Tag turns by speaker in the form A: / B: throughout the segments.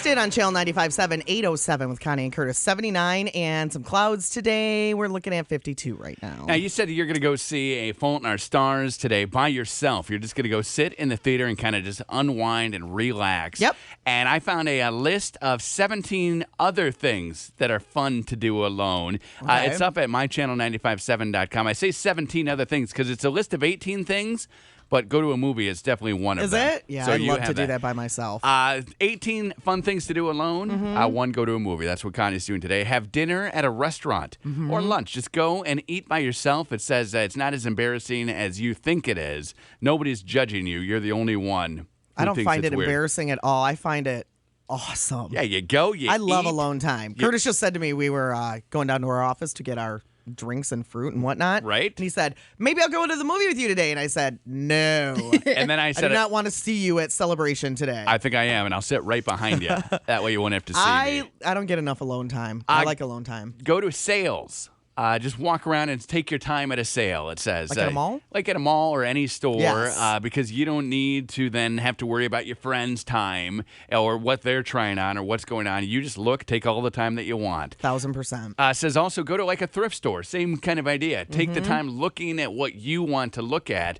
A: Just in on Channel 95.7, 807 with Connie and Curtis. 79 and some clouds today. We're looking at 52 right now.
B: Now, you said you're going to go see A Fault in Our Stars today by yourself. You're just going to go sit in the theater and kind of just unwind and relax.
A: Yep.
B: And I found a list of 17 other things that are fun to do alone.
A: Okay.
B: It's up at mychannel957.com. I say 17 other things because it's a list of 18 things. But go to a movie is definitely one of them.
A: Is it? Yeah,
B: so
A: I'd
B: you
A: love
B: have
A: to do that by myself.
B: 18 fun things to do alone. One, go to a movie. That's what Connie's doing today. Have dinner at a restaurant or lunch. Just go and eat by yourself. It says it's not as embarrassing as you think it is. Nobody's judging you. You're the only one who
A: I don't
B: thinks
A: find
B: it's
A: it
B: weird.
A: embarrassing at all. I find it awesome.
B: Yeah, you go.
A: I love
B: eat.
A: alone time. Curtis just said to me we were going down to our office to get our drinks and fruit and whatnot.
B: Right.
A: And he said, maybe I'll go to the movie with you today. And I said, no.
B: And then I
A: I
B: said,
A: do not want to see you at Celebration today.
B: I think I am, and I'll sit right behind you. That way you won't have to see me.
A: I don't get enough alone time. I like alone time.
B: Go to sales. Just walk around and take your time at a sale, it says.
A: Like at a mall?
B: Like at a mall or any store,
A: Yes.
B: because you don't need to then have to worry about your friend's time or what they're trying on or what's going on. You just look, take all the time that you want.
A: 1,000%.
B: Says also go to like a thrift store. Same kind of idea. Take the time looking at what you want to look at.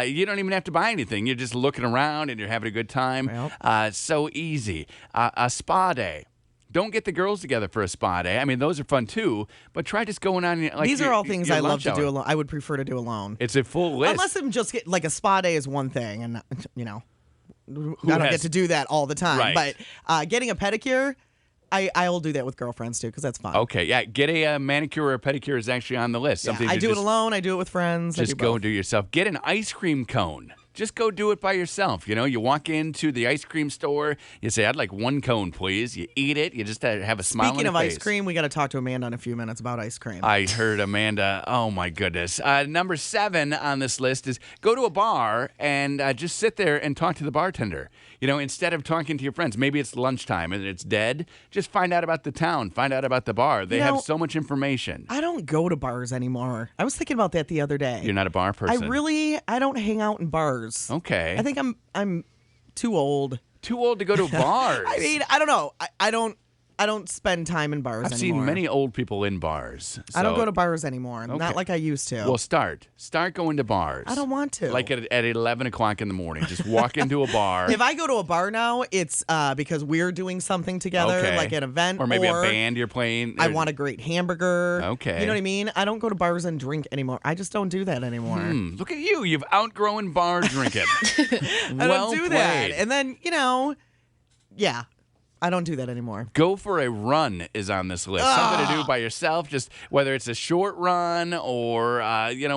B: You don't even have to buy anything. You're just looking around and you're having a good time.
A: Yep.
B: So easy. A spa day. Don't get the girls together for a spa day. I mean, those are fun too, but try just going on. Like
A: These are all things
B: your
A: I love
B: lunch
A: to
B: hour.
A: do alone. I would prefer to do alone.
B: It's a full list.
A: Unless I'm just like a spa day is one thing, and I don't
B: has-
A: get to do that all the time.
B: Right.
A: But getting a pedicure, I'll do that with girlfriends too because that's fun.
B: Okay, yeah, get a manicure or a pedicure is actually on the list.
A: Yeah,
B: Something
A: I
B: to
A: do it
B: just-
A: alone. I do it with friends.
B: Just
A: I do
B: go
A: both.
B: and do yourself. Get an ice cream cone. Just go do it by yourself. You know, you walk into the ice cream store. You say, "I'd like one cone, please." You eat it. You just have a smile on
A: Speaking
B: your
A: of
B: face.
A: ice cream, we got to talk to Amanda in a few minutes about ice cream.
B: I heard Amanda. Oh, my goodness. Number 7 on this list is go to a bar and just sit there and talk to the bartender. You know, instead of talking to your friends, maybe it's lunchtime and it's dead. Just find out about the town. Find out about the bar. They have so much information.
A: I don't go to bars anymore. I was thinking about that the other day.
B: You're not a bar person.
A: I don't hang out in bars.
B: Okay.
A: I think I'm too old.
B: Too old to go to bars.
A: I mean, I don't know. I don't spend time in bars
B: I've
A: anymore.
B: seen many old people in bars.
A: I don't
B: so-
A: go to bars anymore.
B: Okay.
A: Not like I used to.
B: Well, start going to bars.
A: I don't want to.
B: Like at 11 o'clock in the morning. Just walk into a bar.
A: If I go to a bar now, it's because we're doing something together,
B: Okay.
A: like an event.
B: Or maybe a band you're playing.
A: I want a great hamburger.
B: Okay.
A: You know what I mean? I don't go to bars and drink anymore. I just don't do that anymore.
B: Look at you. You've outgrown bar drinking.
A: I don't do that. And then, yeah, I don't do that anymore.
B: Go for a run is on this list. Something to do by yourself, just whether it's a short run or,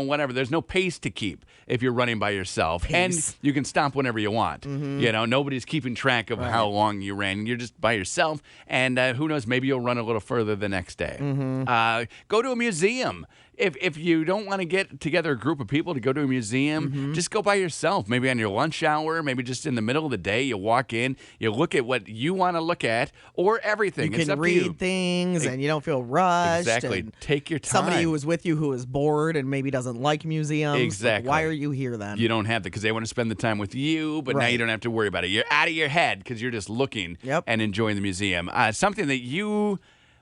B: whatever. There's no pace to keep if you're running by yourself.
A: Pace.
B: And you can stop whenever you want. You know, nobody's keeping track of how long you ran. You're just by yourself. And who knows, maybe you'll run a little further the next day. Go to a museum. If you don't want to get together a group of people to go to a museum, just go by yourself. Maybe on your lunch hour, maybe just in the middle of the day, you walk in, you look at what you want to look at, or everything.
A: You
B: It's
A: can
B: up to you.
A: read things and you don't feel rushed.
B: Exactly.
A: and
B: Take your time.
A: Somebody who was with you who is bored and maybe doesn't like museums. like,
B: Exactly.
A: why are you here then?
B: You don't have to because they want to spend the time with you, but now
A: Right.
B: you don't have to worry about it. You're out of your head because you're just looking and enjoying the museum. Something that you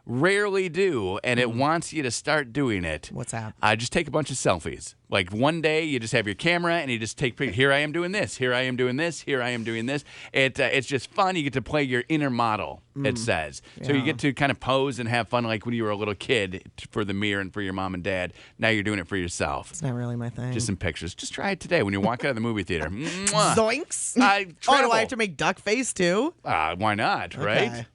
B: rarely do, and it wants you to start doing it.
A: What's that?
B: Just take a bunch of selfies. Like one day, you just have your camera, and you just take pictures. Here I am doing this. Here I am doing this. Here I am doing this. It's just fun. You get to play your inner model, it says. So you
A: Yeah.
B: get to kind of pose and have fun like when you were a little kid for the mirror and for your mom and dad. Now you're doing it for yourself.
A: It's not really my thing.
B: Just some pictures. Just try it today when you walk out of the movie theater. Mwah.
A: Zoinks.
B: Oh, do
A: do I have to make duck face too?
B: Why not, right?
A: Okay.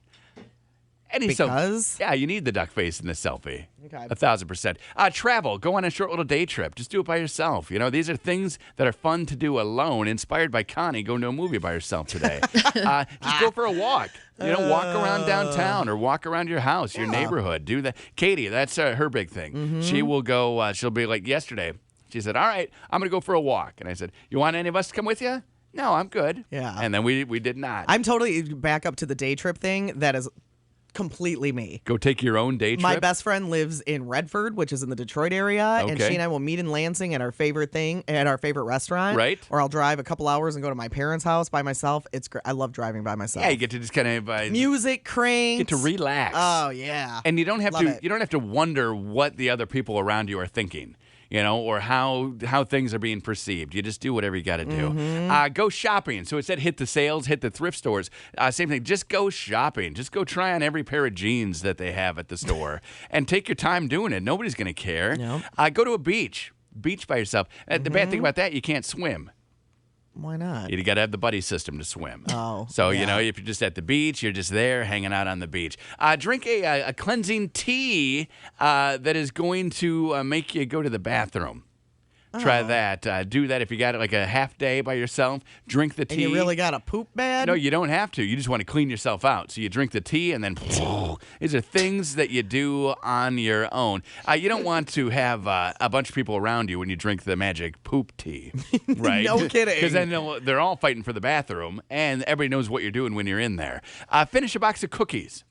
B: Yeah, you need the duck face in the selfie.
A: Okay.
B: 1,000%. Travel. Go on a short little day trip. Just do it by yourself. You know, these are things that are fun to do alone. Inspired by Connie, going to a movie by herself today. Just go for a walk. You know, walk around downtown or walk around your house, your neighborhood. Do that. Katie, that's her big thing. She will go, she'll be like yesterday. She said, all right, I'm going to go for a walk. And I said, you want any of us to come with you? No, I'm good.
A: Yeah.
B: And then we did not.
A: I'm totally back up to the day trip thing. That is completely me.
B: Go take your own day trip?
A: My best friend lives in Redford, which is in the Detroit area, and
B: Okay.
A: she and I will meet in Lansing at our favorite restaurant.
B: Right.
A: Or I'll drive a couple hours and go to my parents' house by myself. It's great. I love driving by myself.
B: Yeah, you get to just kind of
A: music cranks.
B: get to relax.
A: Oh yeah.
B: And you don't have
A: Love
B: to
A: it.
B: you don't have to wonder what the other people around you are thinking, or how things are being perceived. You just do whatever you got to do. Go shopping. So it said hit the sales, hit the thrift stores. Same thing. Just go shopping. Just go try on every pair of jeans that they have at the store, and take your time doing it. Nobody's going to care.
A: Nope.
B: Go to a beach by yourself. The bad thing about that, you can't swim.
A: Why not?
B: You got to have the buddy system to swim.
A: Oh,
B: So,
A: yeah.
B: if you're just at the beach, you're just there hanging out on the beach. Drink a cleansing tea that is going to make you go to the bathroom. Try that. Do that if you got like a half day by yourself. Drink the tea.
A: And you really got a poop bad?
B: No, you don't have to. You just want to clean yourself out. So you drink the tea, and then these are things that you do on your own. You don't want to have a bunch of people around you when you drink the magic poop tea, right?
A: No kidding.
B: Because then they're all fighting for the bathroom, and everybody knows what you're doing when you're in there. Finish a box of cookies.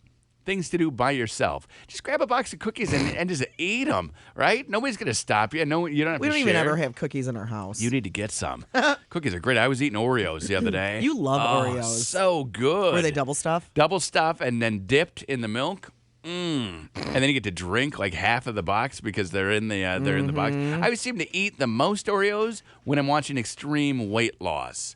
B: Things to do by yourself. Just grab a box of cookies and just eat them, right? Nobody's going to stop you. No, you don't have
A: We
B: to
A: don't even
B: share.
A: ever have cookies in our house.
B: You need to get some. Cookies are great. I was eating Oreos the other day.
A: You love
B: Oh,
A: Oreos.
B: So good.
A: Were they double stuff?
B: Double stuff and then dipped in the milk. And then you get to drink like half of the box because they're in the box. I always seem to eat the most Oreos when I'm watching extreme weight loss.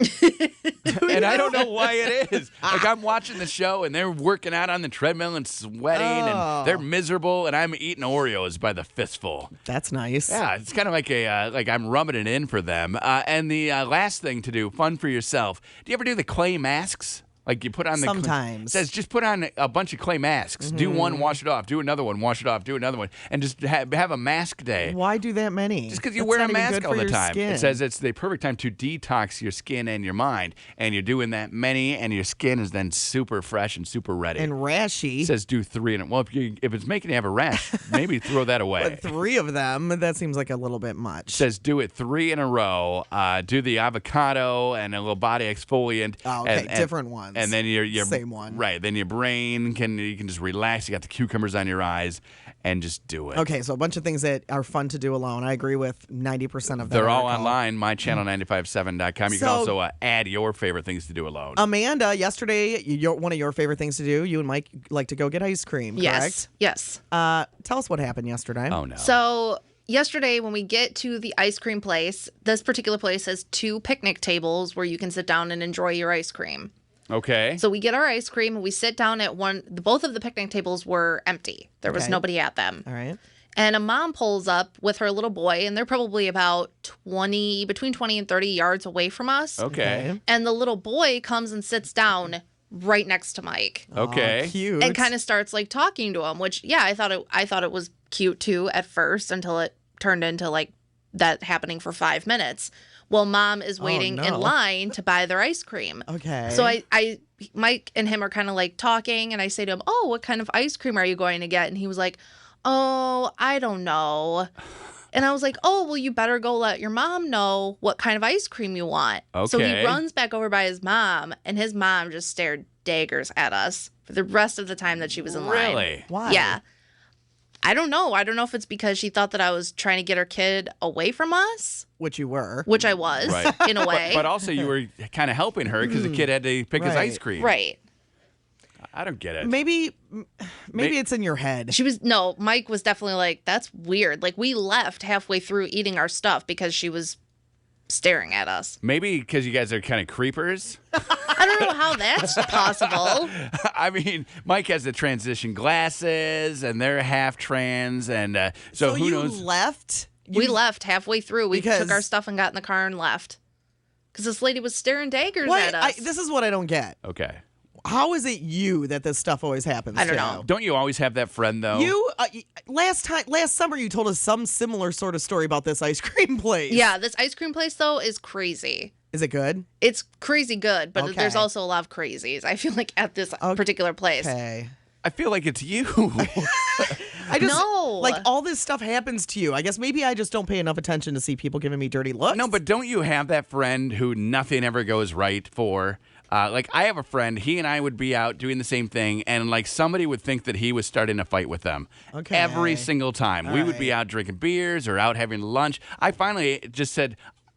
B: And I don't know why it is. Like I'm watching the show and they're working out on the treadmill and sweating and they're miserable and I'm eating Oreos by the fistful.
A: That's nice.
B: Yeah, it's kind of like like I'm rubbing it in for them. And the last thing to do, fun for yourself. Do you ever do the clay masks? Like you put on the
A: Sometimes.
B: It says just put on a bunch of clay masks. Do one, wash it off. Do another one, wash it off. Do another one, and just have a mask day.
A: Why do that many?
B: Just because you
A: That's
B: wear a
A: not even
B: mask
A: good
B: all
A: for
B: the
A: your
B: time.
A: skin.
B: It says it's the perfect time to detox your skin and your mind, and you're doing that many, and your skin is then super fresh and super ready.
A: And rashy.
B: It says do 3 in it. Well, if it's making you have a rash, maybe throw that away.
A: But 3 of them, that seems like a little bit much.
B: Says do it 3 in a row. Do the avocado and a little body exfoliant.
A: Oh, okay,
B: and
A: different ones.
B: And then your
A: Same one.
B: Right. Then your brain you can just relax. You got the cucumbers on your eyes, and just do it.
A: Okay, so a bunch of things that are fun to do alone. I agree with 90% of them.
B: They're all online. mychannel957.com. You can
A: So-
B: also add your favorite things to do alone.
A: Amanda, yesterday, one of your favorite things to do, you and Mike like to go get ice cream, correct?
C: Yes.
A: Tell us what happened yesterday.
B: Oh no.
C: So yesterday, when we get to the ice cream place, this particular place has 2 picnic tables where you can sit down and enjoy your ice cream.
B: Okay.
C: So we get our ice cream and we sit down at one. Both of the picnic tables were empty. There was
A: Okay.
C: nobody at them.
A: All right.
C: And a mom pulls up with her little boy, and they're probably about between 20 and 30 yards away from us.
B: Okay.
C: And the little boy comes and sits down right next to Mike.
B: Okay.
A: Aw, cute.
C: And kind of starts like talking to him, which I thought it was cute too at first until it turned into like that happening for 5 minutes. Well, mom is waiting
A: no.
C: in line to buy their ice cream.
A: Okay.
C: So Mike and him are kind of like talking, and I say to him, "Oh, what kind of ice cream are you going to get?" And he was like, "Oh, I don't know." And I was like, "Oh, well, you better go let your mom know what kind of ice cream you want." So he
B: Okay.
C: runs back over by his mom, and his mom just stared daggers at us for the rest of the time that she was in line.
B: Really?
A: Why?
C: Yeah. I don't know. I don't know if it's because she thought that I was trying to get her kid away from us,
A: Which you were.
C: which I was
B: Right.
C: in a way.
B: But also you were kind of helping her because the kid had to pick his
A: Right.
B: ice cream.
C: Right.
B: I don't get it.
A: Maybe it's in your head.
C: Mike was definitely like, that's weird. Like, we left halfway through eating our stuff because she was staring at us.
B: Maybe because you guys are kind of creepers.
C: I don't know how that's possible.
B: I mean, Mike has the transition glasses, and they're half trans, and so who
A: you
B: knows?
A: left?
C: We left halfway through. We
A: Because-
C: took our stuff and got in the car and left. Because this lady was staring daggers
A: What?
C: at us.
A: This is what I don't get.
B: Okay.
A: How is it you that this stuff always happens
C: I don't
A: to?
C: know.
B: Don't you always have that friend though?
A: You last summer you told us some similar sort of story about this ice cream place.
C: Yeah, this ice cream place, though, is crazy.
A: Is it good?
C: It's crazy good, but
A: Okay.
C: there's also a lot of crazies, I feel like, at this particular place.
A: Okay.
B: I feel like it's you.
A: I just
C: No.
A: like all this stuff happens to you. I guess maybe I just don't pay enough attention to see people giving me dirty looks.
B: No, but don't you have that friend who nothing ever goes right for? Like, I have a friend, he and I would be out doing the same thing, and, like, somebody would think that he was starting a fight with them.
A: Okay.
B: Every single time.
A: All
B: we would be
A: right.
B: out drinking beers or out having lunch. I finally just said,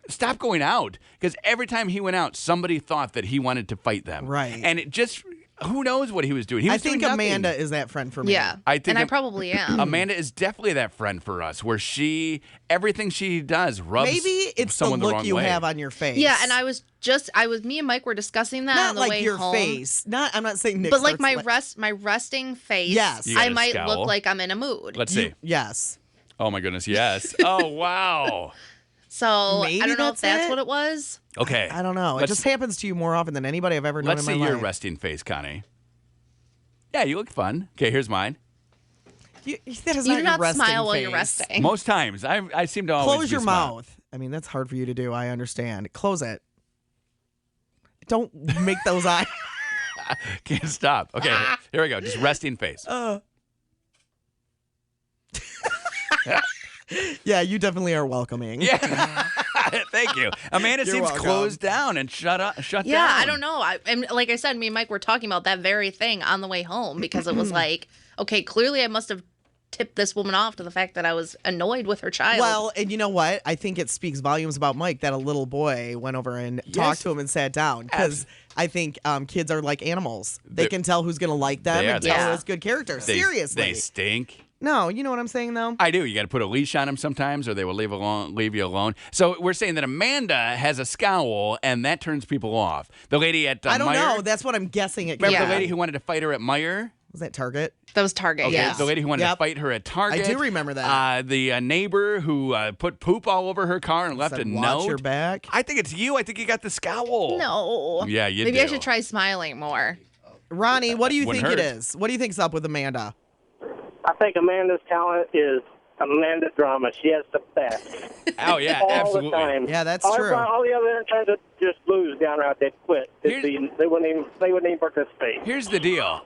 B: stop going out. Because every time he went out, somebody thought that he wanted to fight them.
A: Right.
B: And it just, who knows what he was doing. He was
A: I think
B: doing nothing.
A: Amanda is that friend for me.
C: Yeah.
B: I think
C: and I
B: Am-
C: probably am.
B: Amanda is definitely that friend for us, where everything she does rubs
A: Maybe it's the
B: someone the
A: look
B: wrong
A: you
B: way.
A: have on your face.
C: Yeah, and me and Mike were discussing that
A: not
C: on the
A: like
C: way
A: your
C: home.
A: face. I'm not saying Nick
C: But like
A: starts
C: my resting face,
A: Yes. You
B: got
C: I
B: a
C: might
B: scowl.
C: look like I'm in a mood.
B: Let's see.
A: Yes.
B: Oh my goodness, yes. Oh wow.
C: So
A: Maybe
C: I don't know if
A: that's
C: that's
A: it.
C: what it was.
B: Okay.
A: I don't know. It
B: Let's-
A: just happens to you more often than anybody I've ever known
B: Let's
A: in my
B: see
A: life.
B: your resting face, Connie. Yeah, you look fun. Okay, here's mine.
A: That is
C: You
A: not
C: do
A: your
C: not
A: resting
C: smile while
A: face.
C: you're resting.
B: Most times, I seem to always
A: Close
B: be
A: your
B: smiling.
A: mouth. I mean, that's hard for you to do. I understand. Close it. Don't make those eyes.
B: Can't stop. Okay, here we go. Just resting face.
A: Yeah, you definitely are welcoming.
B: Yeah. Thank you. Amanda
A: You're
B: seems
A: welcome.
B: closed down and shut down.
C: Yeah, I don't know. And like I said, me and Mike were talking about that very thing on the way home because it was like, okay, clearly I must have tipped this woman off to the fact that I was annoyed with her child.
A: Well, and you know what? I think it speaks volumes about Mike that a little boy went over and talked to him and sat down. Because I think kids are like animals. They
B: They're-
A: can tell who's going to like them
B: They are.
A: and tell
C: Yeah.
A: who's good characters.
B: They,
A: Seriously.
B: They stink.
A: No, you know what I'm saying, though?
B: I do. You got to put a leash on them sometimes, or they will leave you alone. So we're saying that Amanda has a scowl, and that turns people off. The lady at
A: I don't
B: Meijer,
A: know. That's what I'm guessing it
B: remember
C: Yeah.
B: the lady who wanted to fight her at Meyer?
A: Was that Target?
C: that was Target.
B: Okay,
C: Yes.
B: the lady who wanted to
A: Yep.
B: fight her at Target.
A: I do remember that.
B: The neighbor who put poop all over her car and left
A: Said,
B: a
A: watch
B: note.
A: your back.
B: I think it's you. I think you got the scowl.
C: No.
B: Yeah, you
C: Maybe I
B: do.
C: should try smiling more.
A: Ronnie, what do you
B: Wouldn't
A: think it
B: hurt.
A: is? What do you think's up with Amanda?
D: I think Amanda's talent is Amanda drama. She has the best.
B: Oh yeah,
D: all
B: absolutely.
D: the time.
A: Yeah, that's
D: all
A: true.
D: All the other interns would just lose downright. They'd quit.
B: Here's-
D: They wouldn't even participate.
B: Here's the deal.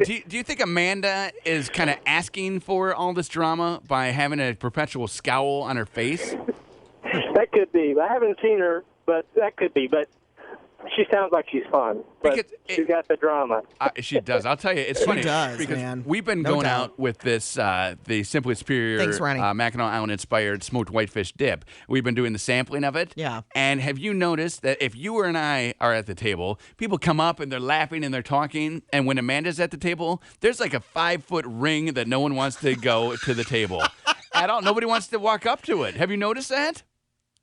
B: Do you think Amanda is kind of asking for all this drama by having a perpetual scowl on her face?
D: That could be. I haven't seen her, but that could be. But she sounds like she's fun. But
B: Because
D: she's got the drama.
B: She does. I'll tell you, it's funny
A: does,
B: because
A: man.
B: we've been
A: No
B: going
A: doubt.
B: out with this the Simply Superior
A: Thanks, Ronnie.
B: Mackinac Island inspired smoked whitefish dip. We've been doing the sampling of it.
A: Yeah.
B: And have you noticed that if you and I are at the table, people come up and they're laughing and they're talking, and when Amanda's at the table, there's like a 5-foot ring that no one wants to go to the table at all. Nobody wants to walk up to it. Have you noticed that?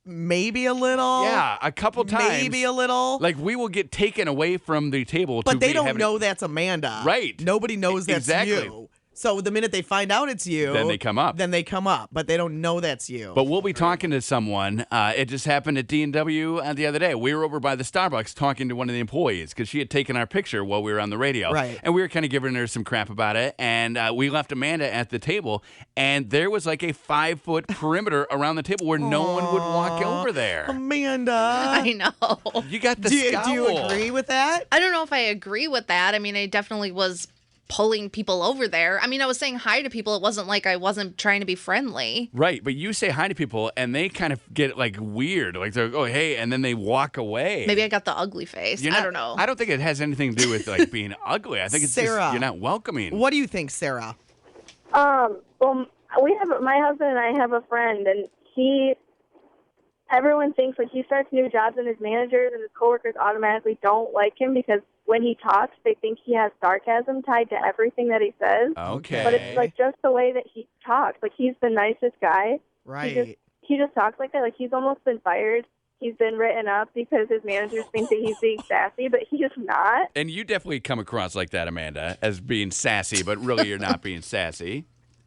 A: Maybe a little.
B: Yeah, a couple times.
A: Maybe a little.
B: Like we will get taken away from the table.
A: But
B: to
A: they
B: be
A: don't
B: having-
A: know that's Amanda.
B: Right.
A: Nobody knows that's
B: Exactly.
A: you. So the minute they find out it's you,
B: Then they come up.
A: Then they come up, but they don't know that's you.
B: But we'll be talking to someone. It just happened at D&W the other day. We were over by the Starbucks talking to one of the employees because she had taken our picture while we were on the radio.
A: Right.
B: And we were kind of giving her some crap about it. And we left Amanda at the table, and there was like a 5-foot perimeter around the table where no one would walk over there.
A: Amanda.
C: I know.
B: You got the
A: do you
B: scowl.
A: agree with that?
C: I don't know if I agree with that. I mean, I definitely was pulling people over there. I mean, I was saying hi to people. It wasn't like I wasn't trying to be friendly.
B: Right, but you say hi to people, and they kind of get like weird. Like they're, oh, hey, and then they walk away.
C: Maybe I got the ugly face.
B: You're
C: I
B: not-
C: don't know.
B: I don't think it has anything to do with like being ugly. I think it's
A: Sarah.
B: just you're not welcoming.
A: What do you think, Sarah?
E: Well, we have my husband and I have a friend, and everyone thinks like he starts new jobs, and his managers and his coworkers automatically don't like him because when he talks, they think he has sarcasm tied to everything that he says.
B: Okay.
E: But it's like just the way that he talks. Like he's the nicest guy.
A: Right.
E: He just talks like that. Like he's almost been fired. He's been written up because his managers think that he's being sassy, but he is not.
B: And you definitely come across like that, Amanda, as being sassy, but really you're not being sassy.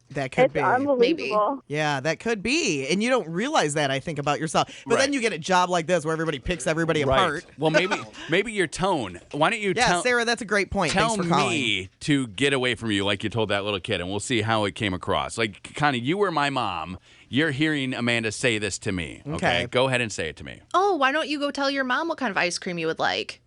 A: That could
E: It's
A: be.
E: unbelievable.
A: Yeah, that could be. And you don't realize that, I think, about yourself. But then
B: Right.
A: you get a job like this where everybody picks everybody apart.
B: Well, maybe your tone. Why don't you
A: Yeah,
B: tell
A: Sarah, that's a great point.
B: tell
A: Thanks for calling.
B: me to get away from you like you told that little kid, and we'll see how it came across. Like, Connie, you were my mom. You're hearing Amanda say this to me. Okay.
A: Okay.
B: Go ahead and say it to me.
C: Oh, why don't you go tell your mom what kind of ice cream you would like?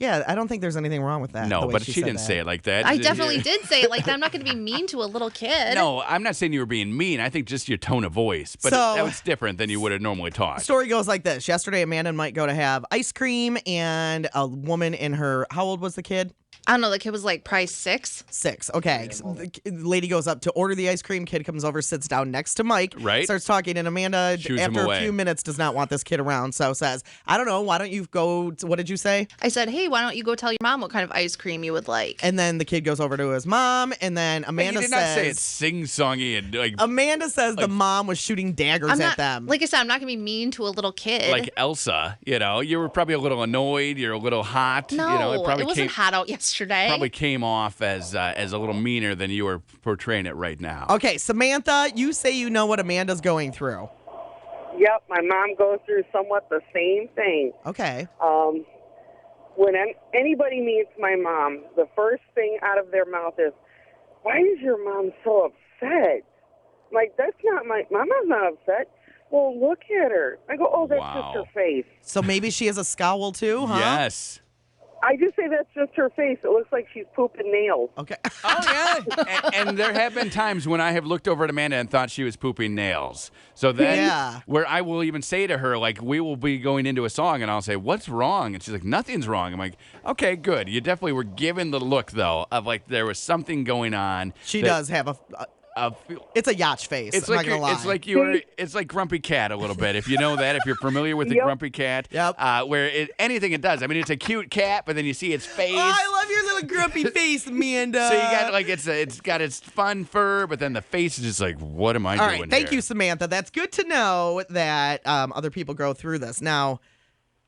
A: Yeah, I don't think there's anything wrong with that.
B: No,
A: the way
B: but she
A: said
B: didn't
A: that.
B: say it like that.
C: I definitely did say it like that. I'm not going to be mean to a little kid.
B: No, I'm not saying you were being mean. I think just your tone of voice. But
A: So-
B: that was different than you would have normally talked.
A: Story goes like this. Yesterday, Amanda and Mike go to have ice cream, and a woman in her, how old was the kid?
C: I don't know. The kid was like probably 6.
A: 6. Okay. The lady goes up to order the ice cream. Kid comes over, sits down next to Mike.
B: Right.
A: Starts talking, and Amanda,
B: Shoos him
A: after a
B: away.
A: few minutes, does not want this kid around. So says, I don't know. Why don't you go to, what did you say?
C: I said, hey, why don't you go tell your mom what kind of ice cream you would like?
A: And then the kid goes over to his mom, and then
B: But
A: Amanda
B: you did not say
A: says,
B: it's sing-songy and like
A: Amanda says the mom was shooting daggers
C: I'm
A: at
C: not,
A: them.
C: like I said, I'm not going to be mean to a little kid.
B: like Elsa. You know, you were probably a little annoyed. You're a little hot.
C: no,
B: You know, it probably
C: wasn't hot out yesterday.
B: probably came off as a little meaner than you were portraying it right now.
A: Okay, Samantha, you say you know what Amanda's going through.
F: Yep, my mom goes through somewhat the same thing.
A: Okay.
F: When anybody meets my mom, the first thing out of their mouth is, "Why is your mom so upset?" I'm like, that's not my mom's not upset. Well, look at her. I go, oh, that's
B: Wow.
F: just her face.
A: So maybe she has a scowl too, huh?
B: Yes.
F: I just say that's just her face. It looks like she's pooping nails.
A: Okay.
B: Oh, yeah. and there have been times when I have looked over at Amanda and thought she was pooping nails. So then,
A: Yeah.
B: where I will even say to her, like, we will be going into a song, and I'll say, what's wrong? And she's like, nothing's wrong. I'm like, okay, good. You definitely were given the look, though, of like there was something going on.
A: She
B: that-
A: does have it's a yacht face.
B: It's
A: I'm
B: like
A: not gonna lie.
B: it's like you were. It's like Grumpy Cat a little bit. If you know that, if you're familiar with the
F: Yep.
B: Grumpy Cat,
A: Yep.
B: where anything it does. I mean, it's a cute cat, but then you see its face.
A: Oh, I love your little grumpy face, Amanda.
B: So you got like it's got its fun fur, but then the face is just like, what am I
A: All
B: doing?
A: right, thank
B: here?
A: you, Samantha. That's good to know that other people go through this. Now,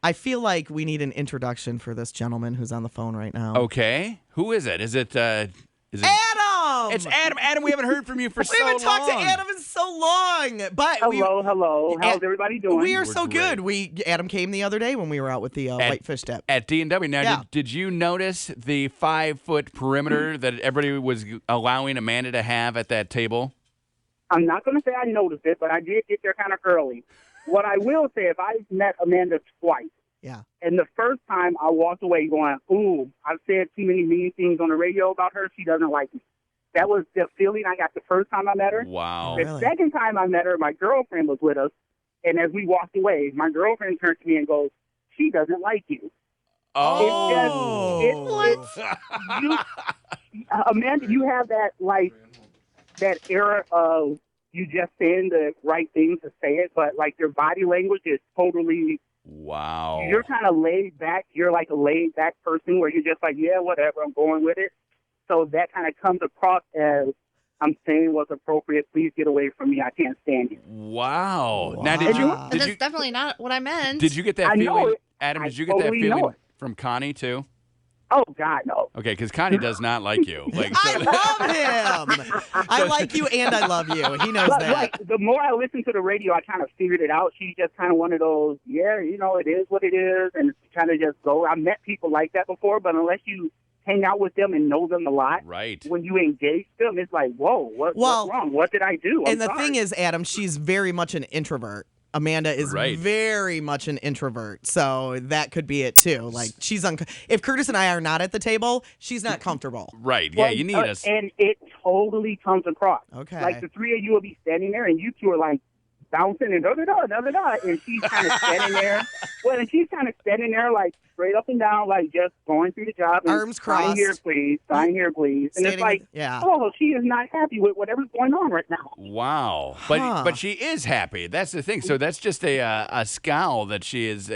A: I feel like we need an introduction for this gentleman who's on the phone right now.
B: Okay, who is it? Is it?
A: Adam!
B: It's Adam. Adam, we haven't heard from you for
A: We
B: so long.
A: haven't talked to Adam in so long. But
F: Hello. How's
A: Eh,
F: everybody doing?
A: we are
B: We're
A: so
B: great.
A: good. Adam came the other day when we were out with the whitefish dip.
B: At D&W. Now,
A: Yeah.
B: did you notice the 5-foot perimeter that everybody was allowing Amanda to have at that table?
G: I'm not going to say I noticed it, but I did get there kind of early. What I will say is I've met Amanda twice.
A: Yeah.
G: And the first time I walked away going, ooh, I've said too many mean things on the radio about her. She doesn't like me. That was the feeling I got the first time I met her.
B: Wow.
A: Really?
G: The second time I met her, my girlfriend was with us. And as we walked away, my girlfriend turned to me and goes, she doesn't like you.
B: Oh.
G: Amanda, you have that, that era of you just saying the right thing to say it, but, your body language is totally,
B: Wow.
G: you're kind of laid back. You're like a laid back person where you're just like, yeah, whatever, I'm going with it. So that kind of comes across as, I'm saying what's appropriate. Please get away from me. I can't stand you.
B: Wow.
A: Wow.
B: Now, did you
A: But
C: But that's definitely not what I meant.
B: did you get that
G: I know
B: feeling,
G: it.
B: Adam?
G: I
B: Did you get
G: totally
B: that
G: know
B: feeling
G: it.
B: from Connie too?
G: Oh, God, no.
B: Okay, because Connie does not like you.
A: I love him. I like you and I love you. He knows
G: But,
A: that.
G: the more I listen to the radio, I kind of figured it out. She's just kind of one of those, yeah, it is what it is, and kind of just go. I've met people like that before, but unless you hang out with them and know them a lot,
B: Right.
G: when you engage them, it's like, whoa, what's wrong? What did I do?
A: And the thing is, Adam, she's very much an introvert. Amanda is
B: Right.
A: very much an introvert, so that could be it too. Like she's if Curtis and I are not at the table, she's not comfortable.
B: Right. Yeah, you need us.
G: And it totally comes across.
A: Okay.
G: Like the three of you will be standing there, and you two are like bouncing and da-da-da, and she's kind of standing there. Well, and she's kind of standing there like straight up and down, like just going through the job. And
A: Arms crossed.
G: Sign here, please. Sign here, please. And it's
A: Standing
G: like,
A: yeah.
G: oh, she is not happy with whatever's going on right now.
B: Wow.
A: Huh.
B: But she is happy. That's the thing. So that's just a scowl that she is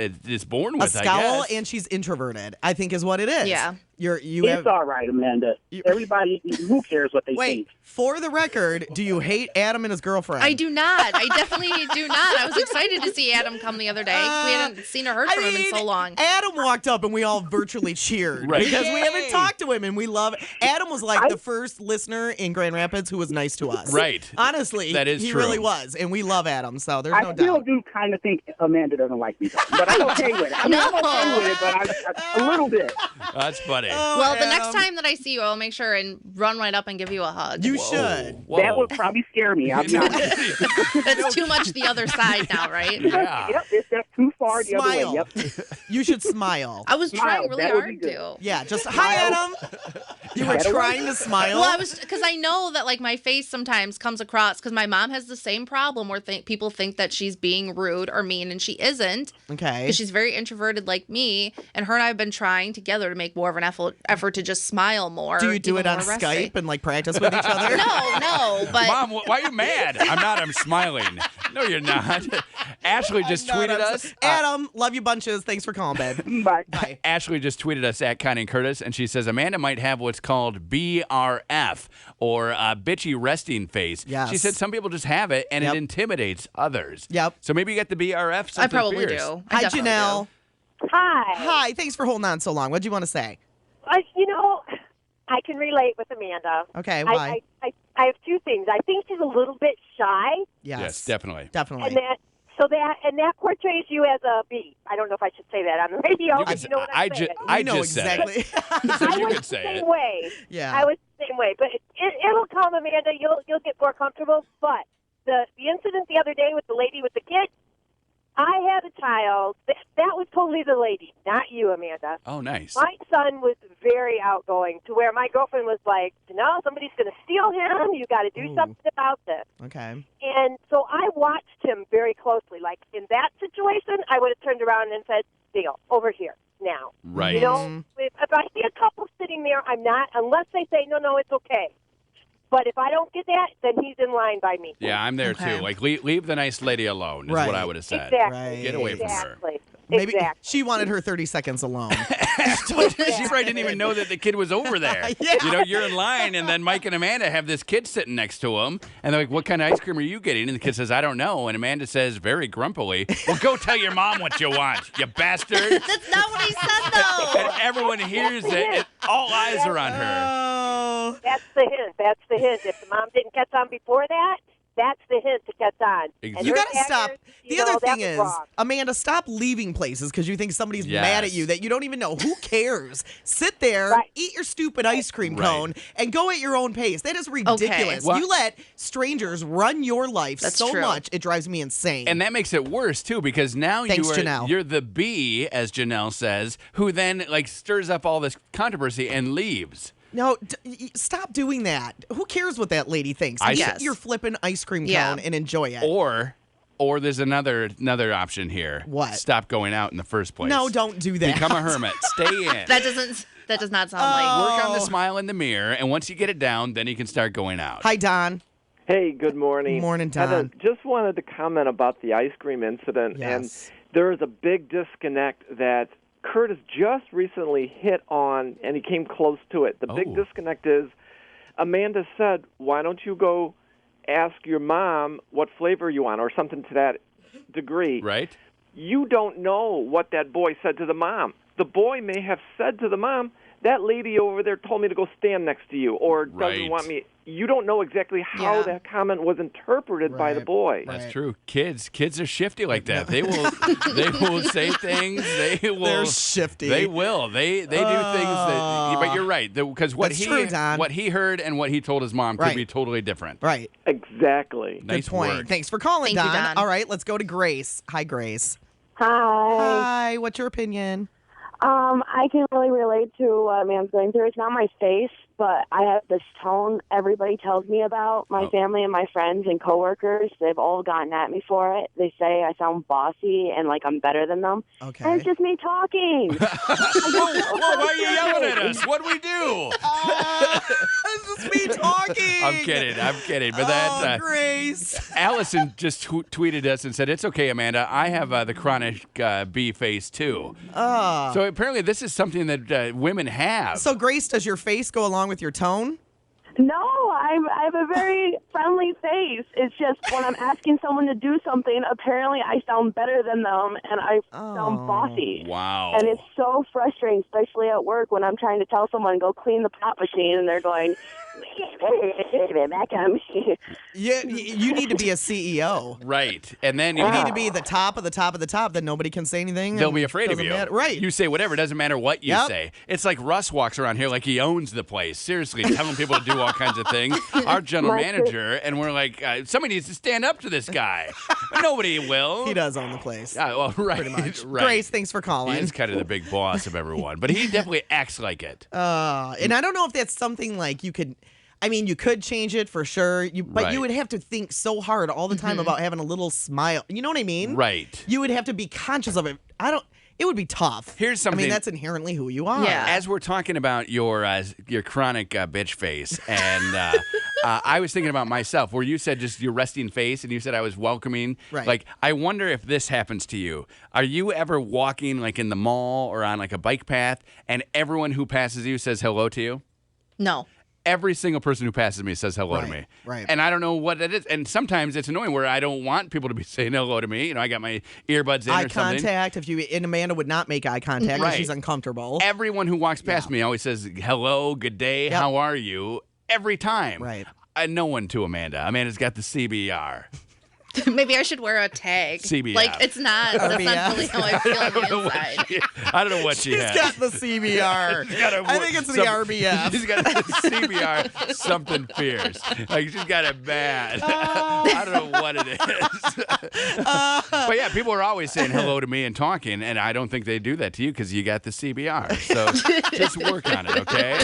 B: born
A: A
B: with, I
A: scowl,
B: guess.
A: and she's introverted. I think is what it is.
C: Yeah.
A: You
G: It's
A: have.
G: all right, Amanda. Everybody, who cares what they
A: Wait,
G: think?
A: for the record, do you hate Adam and his girlfriend?
C: I do not. I definitely do not. I was excited to see Adam come the other day 'cause we hadn't seen or heard from him in so long.
A: Adam walked up and we all virtually cheered
B: Right.
A: because we haven't
B: Yay.
A: talked to him and we love it. Adam was like the first listener in Grand Rapids who was nice to us.
B: Right.
A: Honestly,
B: That is
A: he
B: true.
A: really was, and we love Adam, so there's
G: I
A: no
G: still
A: doubt.
G: do kind of think Amanda doesn't like me, though. But I'm okay with it. I'm okay with it, but a little bit.
B: That's funny.
A: Oh,
C: Well, the next
A: Adam,
C: time that I see you, I'll make sure and run right up and give you a hug.
A: you should.
B: Whoa.
G: That would probably scare me. I'm not.
C: That's too much the other side now, right?
B: Yeah.
G: Yep, it's just too far. car the other way.
A: Smile.
G: Yep.
A: You should smile.
C: I was trying
G: Smile,
C: really
G: that would be
C: hard
G: good.
C: to.
A: Yeah, just hi, Adam. You were trying to smile.
C: Well, I was because I know that like my face sometimes comes across because my mom has the same problem where people think that she's being rude or mean and she isn't.
A: Okay.
C: Because she's very introverted like me, and her and I have been trying together to make more of an effort to just smile more.
A: Do you do it
C: even
A: on
C: when we're resting.
A: Skype and like practice with each other?
C: No, but
B: Mom, why are you mad? I'm not. I'm smiling. No, you're not. Ashley just tweeted us.
A: Adam, love you bunches. Thanks for calling, babe.
G: Bye.
A: Bye.
B: Ashley just tweeted us at Connie and Curtis, and she says Amanda might have what's called BRF, or bitchy resting face.
A: Yes.
B: She said some people just have it, and
A: Yep.
B: it intimidates others.
A: Yep.
B: So maybe you got the BRF.
C: I
B: something
C: probably
B: fierce.
C: do. I
A: Hi,
C: definitely
A: Janelle.
C: do.
H: Hi.
A: Hi. Thanks for holding on so long. What do you want to say?
H: I can relate with Amanda.
A: Okay. Why?
H: I have two things. I think she's a little bit shy,
B: Yes, definitely.
A: Definitely.
H: and that portrays you as a bee. I don't know if I should say that on the radio,
B: You
H: but
B: could
H: you know what I'm saying.
B: I
A: know
B: just said it.
A: exactly.
B: So
H: I
B: you
H: was
B: could say
H: the
B: it.
H: same way.
A: Yeah.
H: I was the same way, but it'll come, Amanda. You'll get more comfortable. But the incident the other day with the lady with the kid, I had a child. That was totally the lady, not you, Amanda.
B: Oh, nice.
H: My son was very outgoing to where my girlfriend was like, no, somebody's going to steal him. You got to do something about this.
A: Okay.
H: And so I watched him very closely. Like in that situation, I would have turned around and said, steal, over here, now.
B: Right.
H: You know, if I see a couple sitting there, I'm not, unless they say, no, it's okay. But if I don't get that, then he's in line by me.
B: Yeah, I'm there
C: Okay.
B: too. Like, leave the nice lady alone is
A: Right.
B: what I would have said.
H: Exactly.
A: Right.
B: Get away from her.
H: Exactly.
A: Maybe
H: Exactly.
A: she wanted her 30 seconds alone.
B: She probably didn't even know that the kid was over there.
A: Yeah.
B: You know, you're in line, and then Mike and Amanda have this kid sitting next to him, and they're like, what kind of ice cream are you getting? And the kid says, I don't know. And Amanda says, very grumpily, well, go tell your mom what you want, you bastard.
C: That's not what he said though.
B: And everyone hears it, and all eyes are on her.
A: Oh.
H: That's the hint. That's the hint. If the mom didn't catch on before that, that's the hint to catch on. And
A: You
H: her
A: got to stop.
H: pattern,
A: The other
H: that
A: thing
H: was
A: is,
H: wrong.
A: Amanda, stop leaving places because you think somebody's
B: Yes.
A: mad at you that you don't even know. Who cares? Sit there,
H: Right.
A: eat your stupid ice cream
B: Right.
A: cone, and go at your own pace. That is ridiculous.
B: Well-
A: You let strangers run your life
C: That's
A: so
C: true.
A: much, it drives me insane.
B: And that makes it worse too, because now
A: Thanks, Janelle.
B: you're the bee, as Janelle says, who then like stirs up all this controversy and leaves.
A: No, stop doing that. Who cares what that lady thinks?
B: I-
A: Eat
C: Yes.
A: your flippin' ice cream cone
C: Yeah.
A: and enjoy it.
B: Or there's another option here.
A: What?
B: Stop going out in the first place.
A: No, don't do that.
B: Become a hermit. Stay in.
C: That does not sound like.
B: Work on the smile in the mirror, and once you get it down, then you can start going out.
A: Hi, Don.
I: Hey, good morning.
A: Morning, Don.
I: Just wanted to comment about the ice cream incident.
A: Yes.
I: And there is a big disconnect that Curtis just recently hit on, and he came close to it. The big disconnect is Amanda said, why don't you go ask your mom what flavor you want or something to that degree.
B: Right?
I: You don't know what that boy said to the mom. The boy may have said to the mom, that lady over there told me to go stand next to you or doesn't
B: Right.
I: want me. You don't know exactly how
C: Yeah.
I: that comment was interpreted by the
A: Right.
I: boy.
B: That's true. Kids are shifty like that. They will say things.
A: They're shifty.
B: They will. They do things that. But you're right, because
A: That's true, Don.
B: what he heard and what he told his mom could
A: Right.
B: be totally different.
A: Right.
I: Exactly.
B: Nice
A: Good point.
B: work.
A: Thanks for calling,
C: Thank you,
A: Don.
C: Don.
A: All right, let's go to Grace. Hi, Grace.
E: Hi.
A: Hi. What's your opinion?
E: I can really relate to what a man's going through. It's not my face, but I have this tone everybody tells me about. My family and my friends and coworkers, they've all gotten at me for it. They say I sound bossy and like I'm better than them.
A: Okay.
E: And it's just me talking.
B: Whoa, why are you yelling at us? What'd we do?
A: This is me talking.
B: I'm kidding. But that
A: Grace.
B: Allison just tweeted us and said, it's okay, Amanda. I have the chronic bee face too. So apparently this is something that women have.
A: So, Grace, does your face go along with your tone?
E: No, I have a very friendly face. It's just when I'm asking someone to do something, apparently I sound better than them and I sound bossy.
B: Wow.
E: And it's so frustrating, especially at work when I'm trying to tell someone go clean the pop machine and they're going, back on me.
A: Yeah, you need to be a CEO.
B: Right. And then
A: You need to be the top of the top of the top that nobody can say anything.
B: they'll
A: and
B: be afraid of
A: doesn't
B: you.
A: matter. Right.
B: You say whatever. It doesn't matter what you
A: Yep.
B: say. It's like Russ walks around here like he owns the place. Seriously, telling people to do all kinds of things. our general manager, and we're like, somebody needs to stand up to this guy. But nobody will.
A: He does own the place.
B: Well, right.
A: Pretty much.
B: Right.
A: Grace, thanks for calling.
B: He's kind of the big boss of everyone, but he definitely acts like it.
A: And I don't know if that's something like you could. I mean, you could change it for sure, but you would have to think so hard all the time about having a little smile. You know what I mean?
B: Right.
A: You would have to be conscious of it. It would be tough.
B: Here's something.
A: I mean, that's inherently who you are.
C: Yeah.
B: As we're talking about your chronic bitch face, and I was thinking about myself, where you said just your resting face, and you said I was welcoming.
A: Right.
B: Like, I wonder if this happens to you. Are you ever walking like in the mall or on like a bike path, and everyone who passes you says hello to you?
C: No.
B: Every single person who passes me says hello to me.
A: Right.
B: And I don't know what it is. And sometimes it's annoying where I don't want people to be saying hello to me. You know, I got my earbuds in
A: Eye
B: or something.
A: contact. And Amanda would not make eye contact because she's uncomfortable.
B: Everyone who walks past me always says hello, good day, how are you? Every time.
A: Right.
B: No one to Amanda. Amanda's got the CBR.
C: Maybe I should wear a tag.
B: CBF.
C: Like, it's not. That's not really how I feel on the inside.
B: I don't know what she has.
A: She's got the CBR. I think it's the RBF.
B: She's got the CBR something fierce. Like, she's got it bad. I don't know what it is. But yeah, people are always saying hello to me and talking, and I don't think they do that to you because you got the CBR. So just work on it, okay?